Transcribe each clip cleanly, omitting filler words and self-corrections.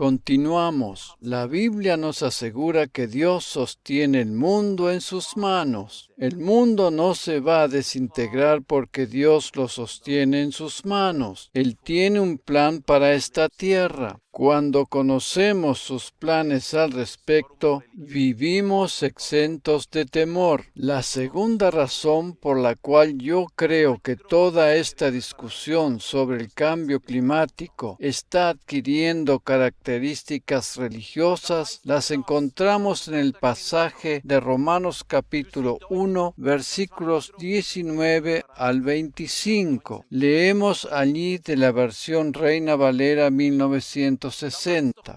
Continuamos. La Biblia nos asegura que Dios sostiene el mundo en sus manos. El mundo no se va a desintegrar porque Dios lo sostiene en sus manos. Él tiene un plan para esta tierra. Cuando conocemos sus planes al respecto, vivimos exentos de temor. La segunda razón por la cual yo creo que toda esta discusión sobre el cambio climático está adquiriendo características religiosas, las encontramos en el pasaje de Romanos capítulo 1, versículos 19 al 25. Leemos allí de la versión Reina Valera 1960.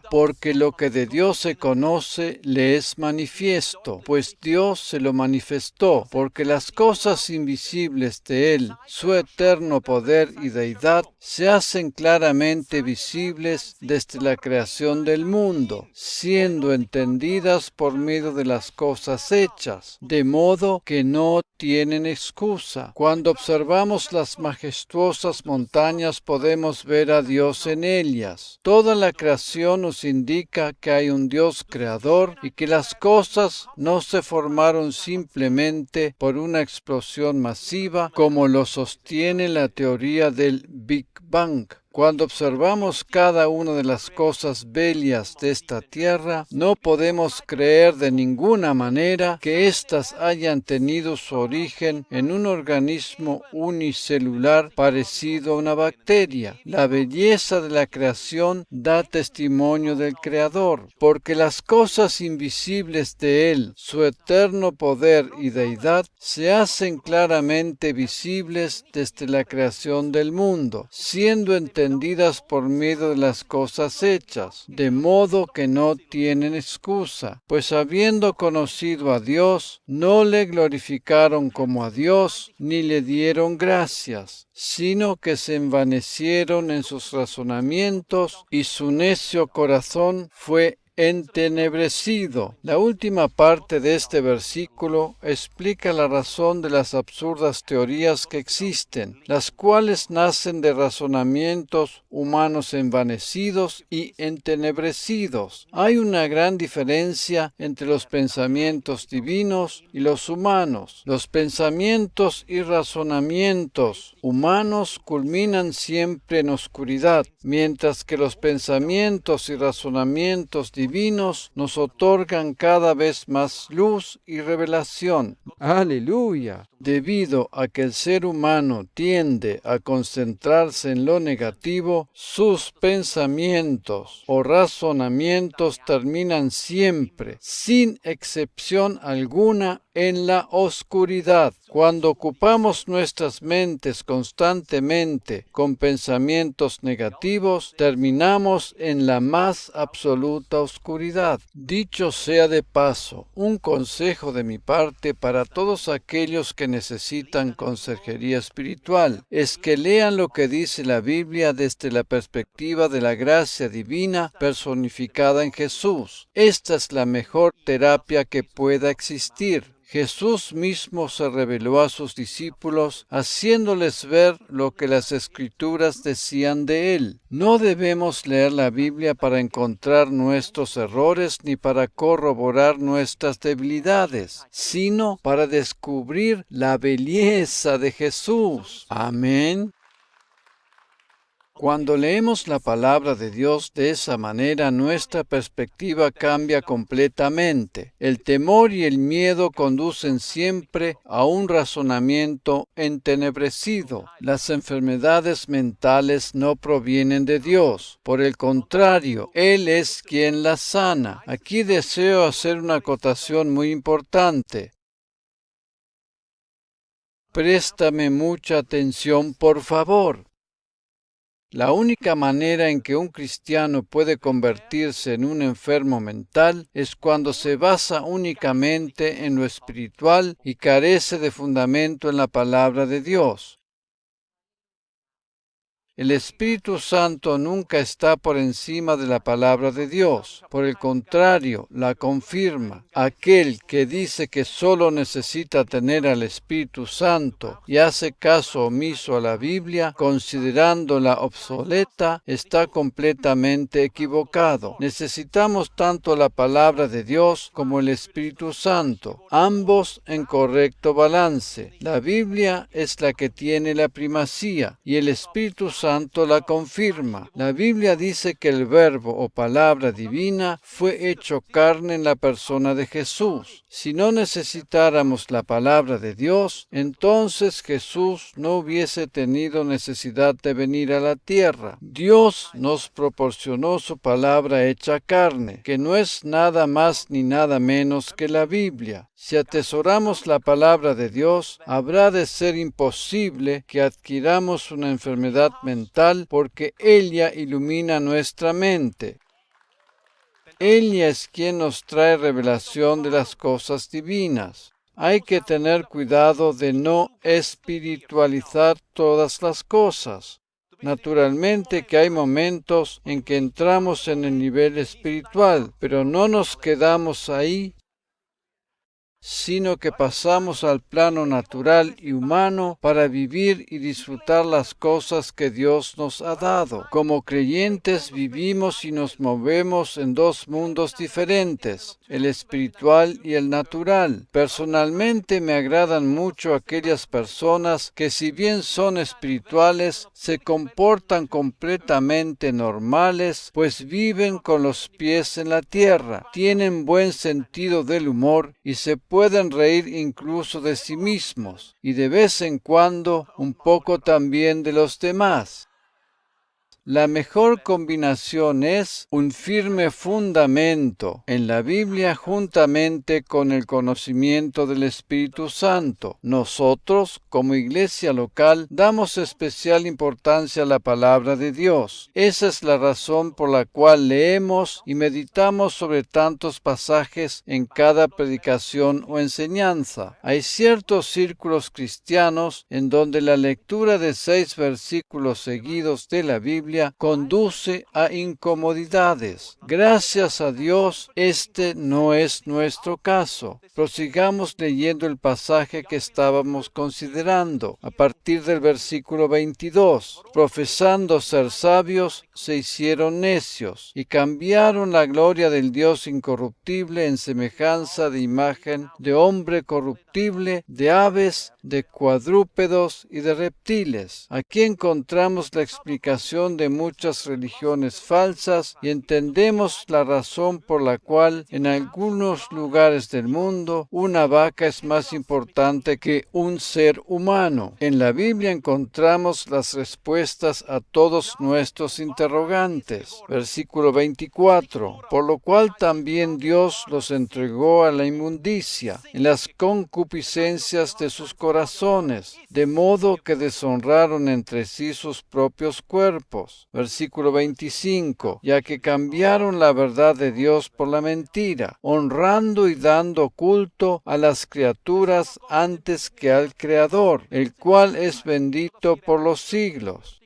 Porque lo que de Dios se conoce le es manifiesto, pues Dios se lo manifestó, porque las cosas invisibles de Él, su eterno poder y deidad, se hacen claramente visibles desde la creación del mundo, siendo entendidas por medio de las cosas hechas, de modo que no tienen excusa. Cuando observamos las majestuosas montañas podemos ver a Dios en ellas. Toda la creación nos indica que hay un Dios creador y que las cosas no se formaron simplemente por una explosión masiva como lo sostiene la teoría del Big Bang. Cuando observamos cada una de las cosas bellas de esta tierra, no podemos creer de ninguna manera que éstas hayan tenido su origen en un organismo unicelular parecido a una bacteria. La belleza de la creación da testimonio del Creador, porque las cosas invisibles de Él, su eterno poder y deidad, se hacen claramente visibles desde la creación del mundo, siendo entendidas por medio de las cosas hechas, de modo que no tienen excusa, pues habiendo conocido a Dios, no le glorificaron como a Dios, ni le dieron gracias, sino que se envanecieron en sus razonamientos, y su necio corazón fue entenebrecido. La última parte de este versículo explica la razón de las absurdas teorías que existen, las cuales nacen de razonamientos humanos envanecidos y entenebrecidos. Hay una gran diferencia entre los pensamientos divinos y los humanos. Los pensamientos y razonamientos humanos culminan siempre en oscuridad, mientras que los pensamientos y razonamientos divinos nos otorgan cada vez más luz y revelación. ¡Aleluya! Debido a que el ser humano tiende a concentrarse en lo negativo, sus pensamientos o razonamientos terminan siempre, sin excepción alguna, en la oscuridad. Cuando ocupamos nuestras mentes constantemente con pensamientos negativos, terminamos en la más absoluta oscuridad. Dicho sea de paso, un consejo de mi parte para todos aquellos que necesitan consejería espiritual es que lean lo que dice la Biblia desde la perspectiva de la gracia divina personificada en Jesús. Esta es la mejor terapia que pueda existir. Jesús mismo se reveló a sus discípulos, haciéndoles ver lo que las Escrituras decían de Él. No debemos leer la Biblia para encontrar nuestros errores ni para corroborar nuestras debilidades, sino para descubrir la belleza de Jesús. Amén. Cuando leemos la palabra de Dios de esa manera, nuestra perspectiva cambia completamente. El temor y el miedo conducen siempre a un razonamiento entenebrecido. Las enfermedades mentales no provienen de Dios. Por el contrario, Él es quien las sana. Aquí deseo hacer una acotación muy importante. Préstame mucha atención, por favor. La única manera en que un cristiano puede convertirse en un enfermo mental es cuando se basa únicamente en lo espiritual y carece de fundamento en la palabra de Dios. El Espíritu Santo nunca está por encima de la palabra de Dios. Por el contrario, la confirma. Aquel que dice que solo necesita tener al Espíritu Santo y hace caso omiso a la Biblia, considerándola obsoleta, está completamente equivocado. Necesitamos tanto la palabra de Dios como el Espíritu Santo, ambos en correcto balance. La Biblia es la que tiene la primacía y el Espíritu Santo la confirma. La Biblia dice que el verbo o palabra divina fue hecho carne en la persona de Jesús. Si no necesitáramos la palabra de Dios, entonces Jesús no hubiese tenido necesidad de venir a la tierra. Dios nos proporcionó su palabra hecha carne, que no es nada más ni nada menos que la Biblia. Si atesoramos la palabra de Dios, habrá de ser imposible que adquiramos una enfermedad mental porque ella ilumina nuestra mente. Ella es quien nos trae revelación de las cosas divinas. Hay que tener cuidado de no espiritualizar todas las cosas. Naturalmente que hay momentos en que entramos en el nivel espiritual, pero no nos quedamos ahí, sino que pasamos al plano natural y humano para vivir y disfrutar las cosas que Dios nos ha dado. Como creyentes vivimos y nos movemos en dos mundos diferentes, el espiritual y el natural. Personalmente me agradan mucho aquellas personas que, si bien son espirituales, se comportan completamente normales, pues viven con los pies en la tierra, tienen buen sentido del humor y se pueden reír incluso de sí mismos y de vez en cuando un poco también de los demás. La mejor combinación es un firme fundamento en la Biblia juntamente con el conocimiento del Espíritu Santo. Nosotros, como iglesia local, damos especial importancia a la palabra de Dios. Esa es la razón por la cual leemos y meditamos sobre tantos pasajes en cada predicación o enseñanza. Hay ciertos círculos cristianos en donde la lectura de 6 versículos seguidos de la Biblia conduce a incomodidades. Gracias a Dios, este no es nuestro caso. Prosigamos leyendo el pasaje que estábamos considerando, a partir del versículo 22. Profesando ser sabios, se hicieron necios, y cambiaron la gloria del Dios incorruptible en semejanza de imagen de hombre corruptible, de aves, de cuadrúpedos y de reptiles. Aquí encontramos la explicación de muchas religiones falsas y entendemos la razón por la cual en algunos lugares del mundo una vaca es más importante que un ser humano. En la Biblia encontramos las respuestas a todos nuestros interrogantes. Versículo 24. Por lo cual también Dios los entregó a la inmundicia en las concupiscencias de sus corazones, de modo que deshonraron entre sí sus propios cuerpos. Versículo 25. Ya que cambiaron la verdad de Dios por la mentira, honrando y dando culto a las criaturas antes que al Creador, el cual es bendito por los siglos.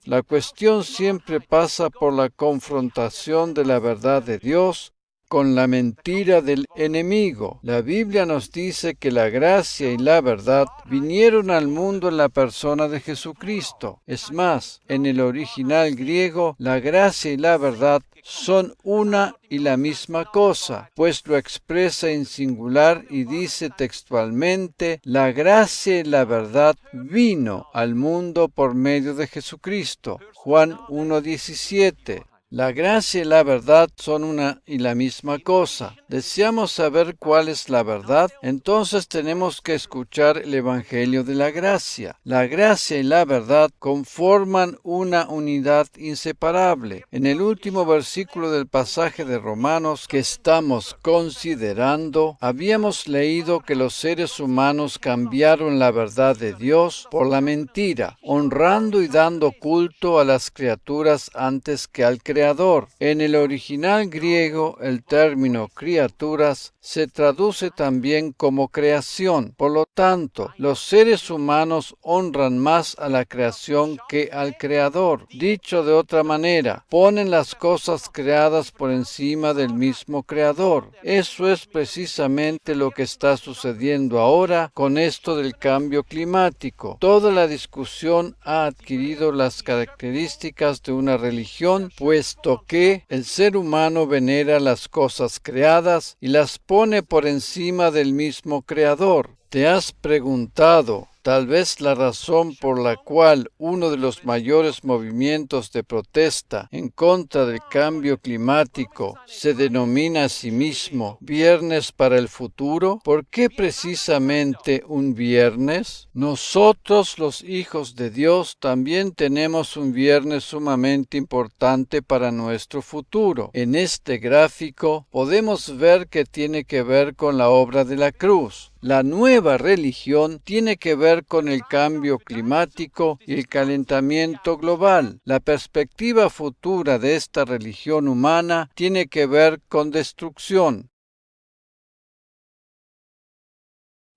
La cuestión siempre pasa por la confrontación de la verdad de Dios con la mentira del enemigo. La Biblia nos dice que la gracia y la verdad vinieron al mundo en la persona de Jesucristo. Es más, en el original griego, la gracia y la verdad son una y la misma cosa, pues lo expresa en singular y dice textualmente: la gracia y la verdad vino al mundo por medio de Jesucristo. Juan 1:17. La gracia y la verdad son una y la misma cosa. ¿Deseamos saber cuál es la verdad? Entonces tenemos que escuchar el Evangelio de la gracia. La gracia y la verdad conforman una unidad inseparable. En el último versículo del pasaje de Romanos que estamos considerando, habíamos leído que los seres humanos cambiaron la verdad de Dios por la mentira, honrando y dando culto a las criaturas antes que al Creador. creador. En el original griego, el término criaturas se traduce también como creación. Por lo tanto, los seres humanos honran más a la creación que al creador. Dicho de otra manera, ponen las cosas creadas por encima del mismo creador. Eso es precisamente lo que está sucediendo ahora con esto del cambio climático. Toda la discusión ha adquirido las características de una religión, puesto que el ser humano venera las cosas creadas y las pone por encima del mismo creador. ¿Te has preguntado tal vez la razón por la cual uno de los mayores movimientos de protesta en contra del cambio climático se denomina a sí mismo Viernes para el Futuro? ¿Por qué precisamente un viernes? Nosotros, los hijos de Dios, también tenemos un viernes sumamente importante para nuestro futuro. En este gráfico podemos ver que tiene que ver con la obra de la cruz. La nueva religión tiene que ver con el cambio climático y el calentamiento global. La perspectiva futura de esta religión humana tiene que ver con destrucción.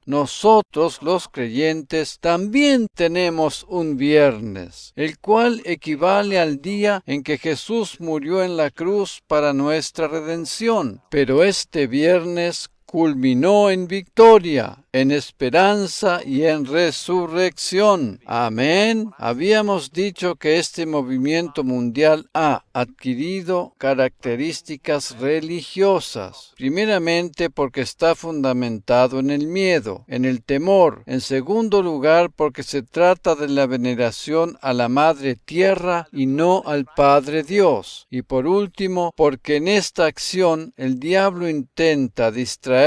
Nosotros, los creyentes, también tenemos un viernes, el cual equivale al día en que Jesús murió en la cruz para nuestra redención. Pero este viernes culminó en victoria, en esperanza y en resurrección. Amén. Habíamos dicho que este movimiento mundial ha adquirido características religiosas. Primeramente porque está fundamentado en el miedo, en el temor. En segundo lugar porque se trata de la veneración a la Madre Tierra y no al Padre Dios. Y por último, porque en esta acción el diablo intenta distraernos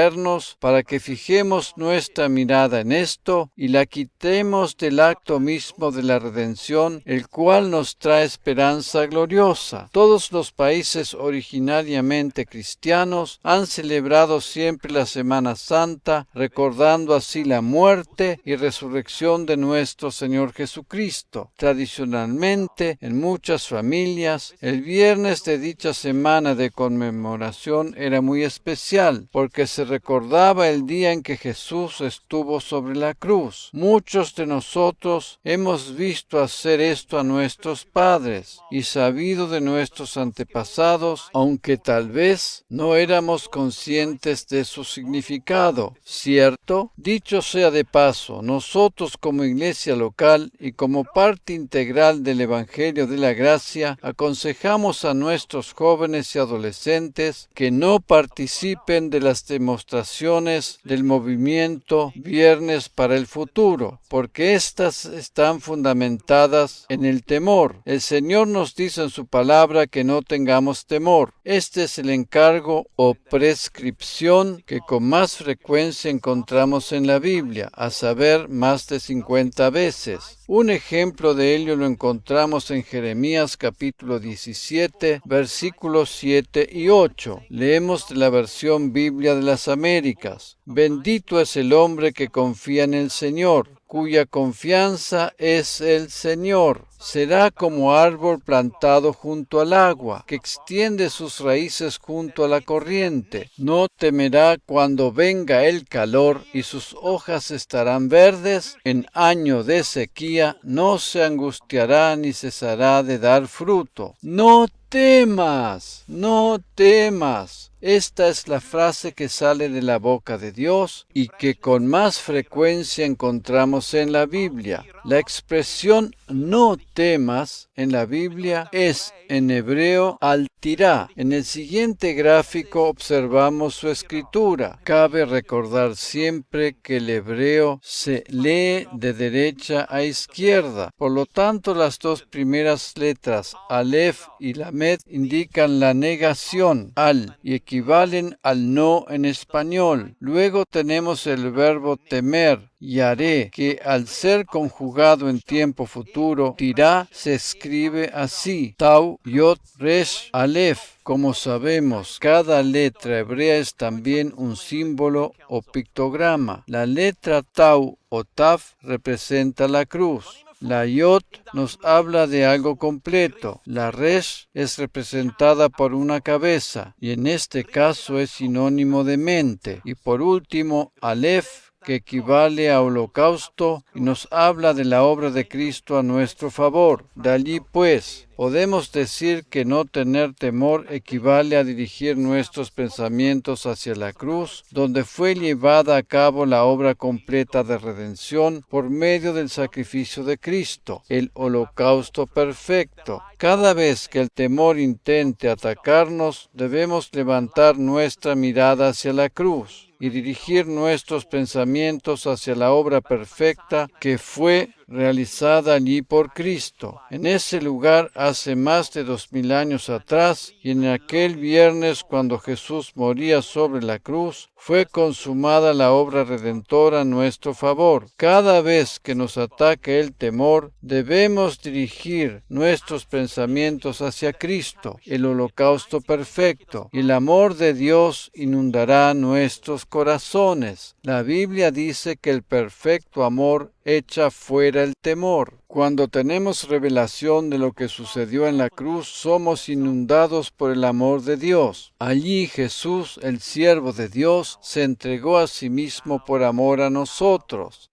para que fijemos nuestra mirada en esto y la quitemos del acto mismo de la redención, el cual nos trae esperanza gloriosa. Todos los países originariamente cristianos han celebrado siempre la Semana Santa, recordando así la muerte y resurrección de nuestro Señor Jesucristo. Tradicionalmente, en muchas familias, el viernes de dicha semana de conmemoración era muy especial, porque se recordaba el día en que Jesús estuvo sobre la cruz. Muchos de nosotros hemos visto hacer esto a nuestros padres y sabido de nuestros antepasados, aunque tal vez no éramos conscientes de su significado. ¿Cierto? Dicho sea de paso, nosotros como iglesia local y como parte integral del Evangelio de la Gracia, aconsejamos a nuestros jóvenes y adolescentes que no participen de las demostraciones del movimiento Viernes para el Futuro, porque éstas están fundamentadas en el temor. El Señor nos dice en su palabra que no tengamos temor. Este es el encargo o prescripción que con más frecuencia encontramos en la Biblia, a saber, más de 50 veces. Un ejemplo de ello lo encontramos en Jeremías capítulo 17, versículos 7 y 8. Leemos de la versión Biblia de las Américas. Bendito es el hombre que confía en el Señor, cuya confianza es el Señor. Será como árbol plantado junto al agua, que extiende sus raíces junto a la corriente. No temerá cuando venga el calor y sus hojas estarán verdes. En año de sequía no se angustiará ni cesará de dar fruto. No temas, no temas. Esta es la frase que sale de la boca de Dios y que con más frecuencia encontramos en la Biblia. La expresión no temas en la Biblia es en hebreo al-tirá. En el siguiente gráfico observamos su escritura. Cabe recordar siempre que el hebreo se lee de derecha a izquierda. Por lo tanto, las dos primeras letras, Aleph y Lamed, indican la negación, al, y equivalen al no en español. Luego tenemos el verbo temer, yaré, que al ser conjugado en tiempo futuro, tirá se escribe así, tau, yot, resh, alef. Como sabemos, cada letra hebrea es también un símbolo o pictograma. La letra tau o taf representa la cruz. La yod nos habla de algo completo. La resh es representada por una cabeza y en este caso es sinónimo de mente. Y por último, Aleph, que equivale a holocausto y nos habla de la obra de Cristo a nuestro favor. De allí, pues, podemos decir que no tener temor equivale a dirigir nuestros pensamientos hacia la cruz, donde fue llevada a cabo la obra completa de redención por medio del sacrificio de Cristo, el holocausto perfecto. Cada vez que el temor intente atacarnos, debemos levantar nuestra mirada hacia la cruz y dirigir nuestros pensamientos hacia la obra perfecta que fue realizada allí por Cristo. En ese lugar hace más de 2000 años atrás, y en aquel viernes cuando Jesús moría sobre la cruz, fue consumada la obra redentora a nuestro favor. Cada vez que nos ataque el temor, debemos dirigir nuestros pensamientos hacia Cristo, el holocausto perfecto, y el amor de Dios inundará nuestros corazones. La Biblia dice que el perfecto amor echa fuera el temor. Cuando tenemos revelación de lo que sucedió en la cruz, somos inundados por el amor de Dios. Allí Jesús, el siervo de Dios, se entregó a sí mismo por amor a nosotros.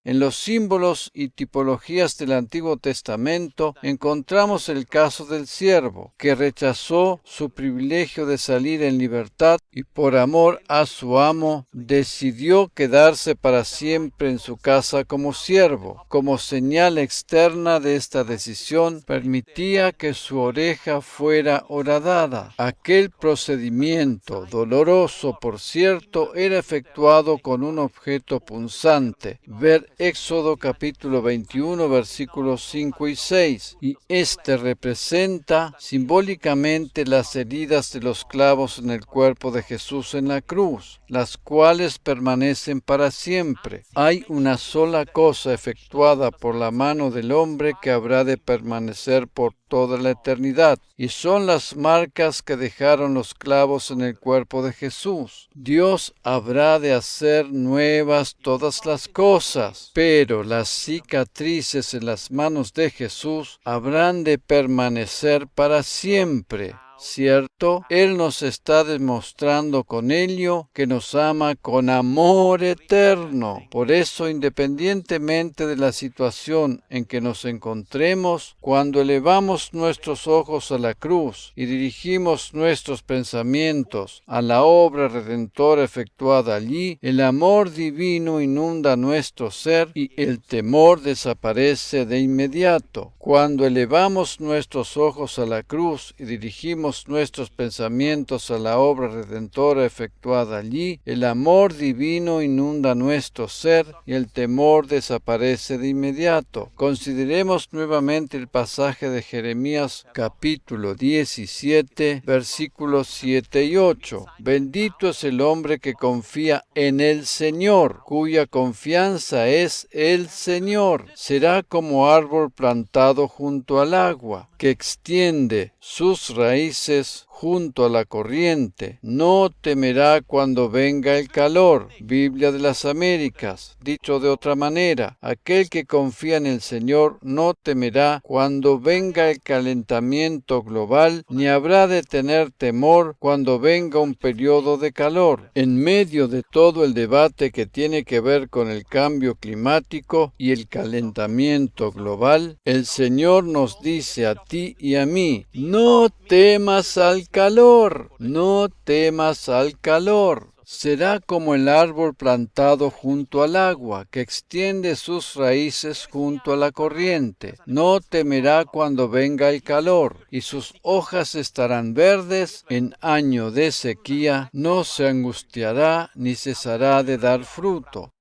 En los símbolos y tipologías del Antiguo Testamento encontramos el caso del siervo, que rechazó su privilegio de salir en libertad y por amor a su amo decidió quedarse para siempre en su casa como siervo. Como señal externa de esta decisión, permitía que su oreja fuera horadada. Aquel procedimiento, doloroso por cierto, era efectuado con un objeto punzante. Ver Éxodo capítulo 21 versículos 5 y 6. Y este representa simbólicamente las heridas de los clavos en el cuerpo de Jesús en la cruz, las cuales permanecen para siempre. Hay una sola cosa efectuada por la mano del hombre que habrá de permanecer por toda la eternidad, y son las marcas que dejaron los clavos en el cuerpo de Jesús. Dios habrá de hacer nuevas todas las cosas, pero las cicatrices en las manos de Jesús habrán de permanecer para siempre. ¿Cierto? Él nos está demostrando con ello que nos ama con amor eterno. Por eso, independientemente de la situación en que nos encontremos, cuando elevamos nuestros ojos a la cruz y dirigimos nuestros pensamientos a la obra redentora efectuada allí, el amor divino inunda nuestro ser y el temor desaparece de inmediato. Cuando elevamos nuestros ojos a la cruz y dirigimos nuestros pensamientos a la obra redentora efectuada allí, el amor divino inunda nuestro ser y el temor desaparece de inmediato. Consideremos nuevamente el pasaje de Jeremías capítulo 17, versículos 7 y 8. Bendito es el hombre que confía en el Señor, cuya confianza es el Señor. Será como árbol plantado junto al agua, que extiende sus raíces junto a la corriente. No temerá cuando venga el calor. Biblia de las Américas. Dicho de otra manera, aquel que confía en el Señor no temerá cuando venga el calentamiento global, ni habrá de tener temor cuando venga un periodo de calor. En medio de todo el debate que tiene que ver con el cambio climático y el calentamiento global, el Señor nos dice a ti y a mí: no temas al calor, no temas al calor. Será como el árbol plantado junto al agua, que extiende sus raíces junto a la corriente. No temerá cuando venga el calor, y sus hojas estarán verdes. En año de sequía no se angustiará ni cesará de dar fruto.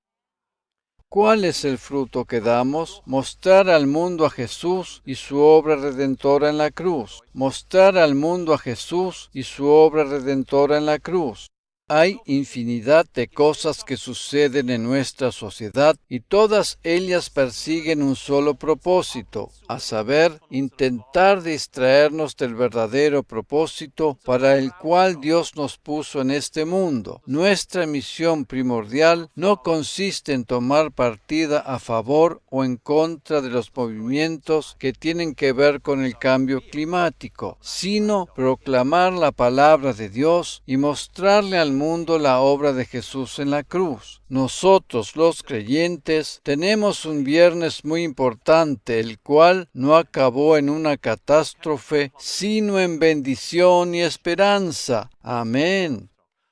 ¿Cuál es el fruto que damos? Mostrar al mundo a Jesús y su obra redentora en la cruz. Mostrar al mundo a Jesús y su obra redentora en la cruz. Hay infinidad de cosas que suceden en nuestra sociedad y todas ellas persiguen un solo propósito, a saber, intentar distraernos del verdadero propósito para el cual Dios nos puso en este mundo. Nuestra misión primordial no consiste en tomar partida a favor o en contra de los movimientos que tienen que ver con el cambio climático, sino proclamar la palabra de Dios y mostrarle al mundo la obra de Jesús en la cruz. Nosotros, los creyentes, tenemos un viernes muy importante, el cual no acabó en una catástrofe, sino en bendición y esperanza. Amén.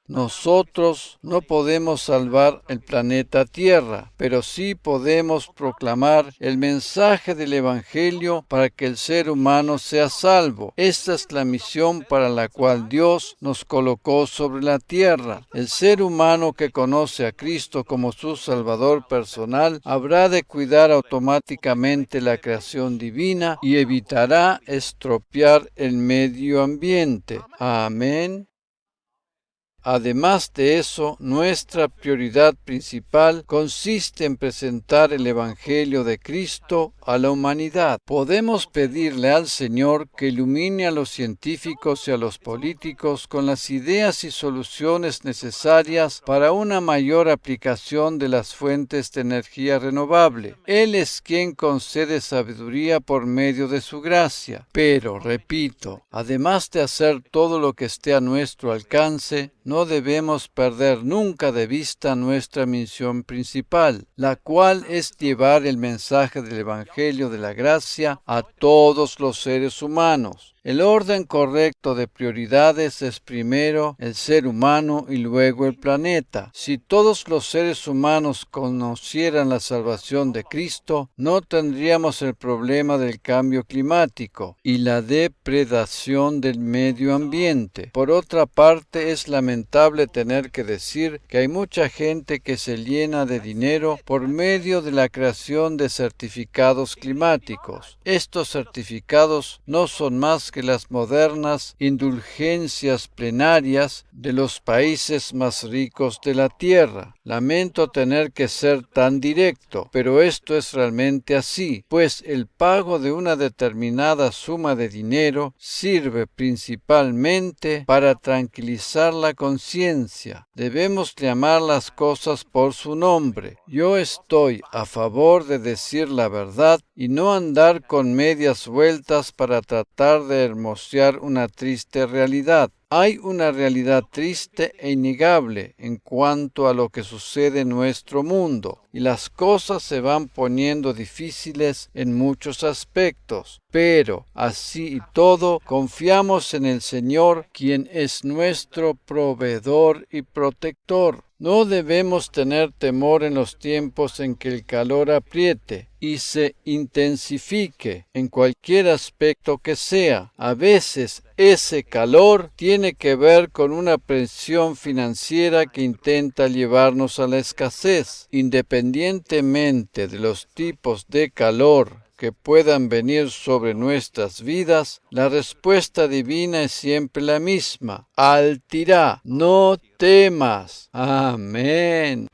Nosotros no podemos salvar el planeta Tierra, pero sí podemos proclamar el mensaje del Evangelio para que el ser humano sea salvo. Esta es la misión para la cual Dios nos colocó sobre la tierra. El ser humano que conoce a Cristo como su Salvador personal habrá de cuidar automáticamente la creación divina y evitará estropear el medio ambiente. Amén. Además de eso, nuestra prioridad principal consiste en presentar el Evangelio de Cristo a la humanidad. Podemos pedirle al Señor que ilumine a los científicos y a los políticos con las ideas y soluciones necesarias para una mayor aplicación de las fuentes de energía renovable. Él es quien concede sabiduría por medio de su gracia. Pero, repito, además de hacer todo lo que esté a nuestro alcance, no debemos perder nunca de vista nuestra misión principal, la cual es llevar el mensaje del Evangelio de la gracia a todos los seres humanos. El orden correcto de prioridades es primero el ser humano y luego el planeta. Si todos los seres humanos conocieran la salvación de Cristo, no tendríamos el problema del cambio climático y la depredación del medio ambiente. Por otra parte, es lamentable tener que decir que hay mucha gente que se llena de dinero por medio de la creación de certificados climáticos. Estos certificados no son más que las modernas indulgencias plenarias de los países más ricos de la tierra. Lamento tener que ser tan directo, pero esto es realmente así, pues el pago de una determinada suma de dinero sirve principalmente para tranquilizar la conciencia. Debemos llamar las cosas por su nombre. Yo estoy a favor de decir la verdad y no andar con medias vueltas para tratar de hermosear una triste realidad. Hay una realidad triste e innegable en cuanto a lo que sucede en nuestro mundo, y las cosas se van poniendo difíciles en muchos aspectos. Pero, así y todo, confiamos en el Señor, quien es nuestro proveedor y protector. No debemos tener temor en los tiempos en que el calor apriete y se intensifique en cualquier aspecto que sea. A veces ese calor tiene que ver con una presión financiera que intenta llevarnos a la escasez. Independientemente de los tipos de calor que puedan venir sobre nuestras vidas, la respuesta divina es siempre la misma. Al tirá, no temas. Amén.